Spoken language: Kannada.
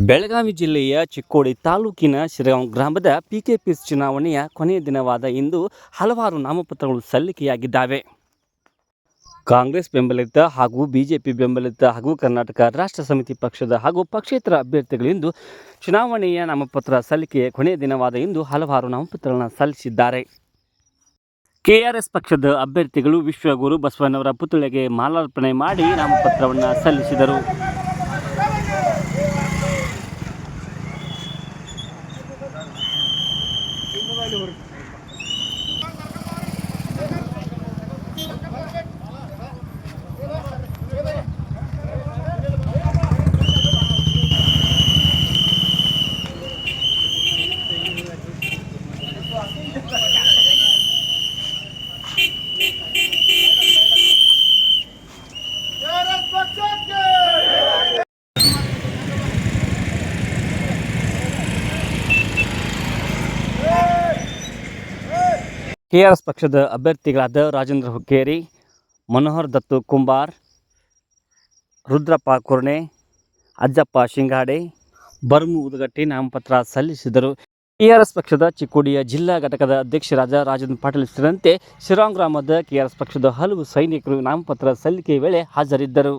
ಬೆಳಗಾವಿ ಜಿಲ್ಲೆಯ ಚಿಕ್ಕೋಡಿ ತಾಲೂಕಿನ ಶಿರಗಾಂವ್ ಗ್ರಾಮದ ಪಿಕೆಪಿಎಸ್ ಚುನಾವಣೆಯ ಕೊನೆಯ ದಿನವಾದ ಇಂದು ಹಲವಾರು ನಾಮಪತ್ರಗಳು ಸಲ್ಲಿಕೆಯಾಗಿದ್ದಾವೆ. ಕಾಂಗ್ರೆಸ್ ಬೆಂಬಲಿತ ಹಾಗೂ ಬಿಜೆಪಿ ಬೆಂಬಲಿತ ಹಾಗೂ ಕರ್ನಾಟಕ ರಾಷ್ಟ್ರ ಸಮಿತಿ ಪಕ್ಷದ ಹಾಗೂ ಪಕ್ಷೇತರ ಅಭ್ಯರ್ಥಿಗಳಿಂದು ಚುನಾವಣೆಯ ನಾಮಪತ್ರ ಸಲ್ಲಿಕೆಯ ಕೊನೆಯ ದಿನವಾದ ಇಂದು ಹಲವಾರು ನಾಮಪತ್ರಗಳನ್ನು ಸಲ್ಲಿಸಿದ್ದಾರೆ. ಕೆಆರ್ಎಸ್ ಪಕ್ಷದ ಅಭ್ಯರ್ಥಿಗಳು ವಿಶ್ವಗುರು ಬಸವಣ್ಣವರ ಪುತ್ಥಳಿಗೆ ಮಾಲಾರ್ಪಣೆ ಮಾಡಿ ನಾಮಪತ್ರವನ್ನು ಸಲ್ಲಿಸಿದರು. ಕೆಆರ್ಎಸ್ ಪಕ್ಷದ ಅಭ್ಯರ್ಥಿಗಳಾದ ರಾಜೇಂದ್ರ ಹುಕ್ಕೇರಿ, ಮನೋಹರ್ ದತ್ತು ಕುಂಬಾರ್, ರುದ್ರಪ್ಪ ಕುರ್ಣೆ, ಅಜ್ಜಪ್ಪ ಶಿಂಗಾಡೆ, ಬರ್ಮು ಉದಗಟ್ಟಿ ನಾಮಪತ್ರ ಸಲ್ಲಿಸಿದರು. ಕೆಆರ್ಎಸ್ ಪಕ್ಷದ ಚಿಕ್ಕೋಡಿಯ ಜಿಲ್ಲಾ ಘಟಕದ ಅಧ್ಯಕ್ಷರಾದ ರಾಜೇಂದ್ರ ಪಾಟೀಲ್ ಸೇರಿದಂತೆ ಶಿರಗಾಂವ್ ಗ್ರಾಮದ ಕೆಆರ್ಎಸ್ ಪಕ್ಷದ ಹಲವು ಸೈನಿಕರು ನಾಮಪತ್ರ ಸಲ್ಲಿಕೆ ವೇಳೆ ಹಾಜರಿದ್ದರು.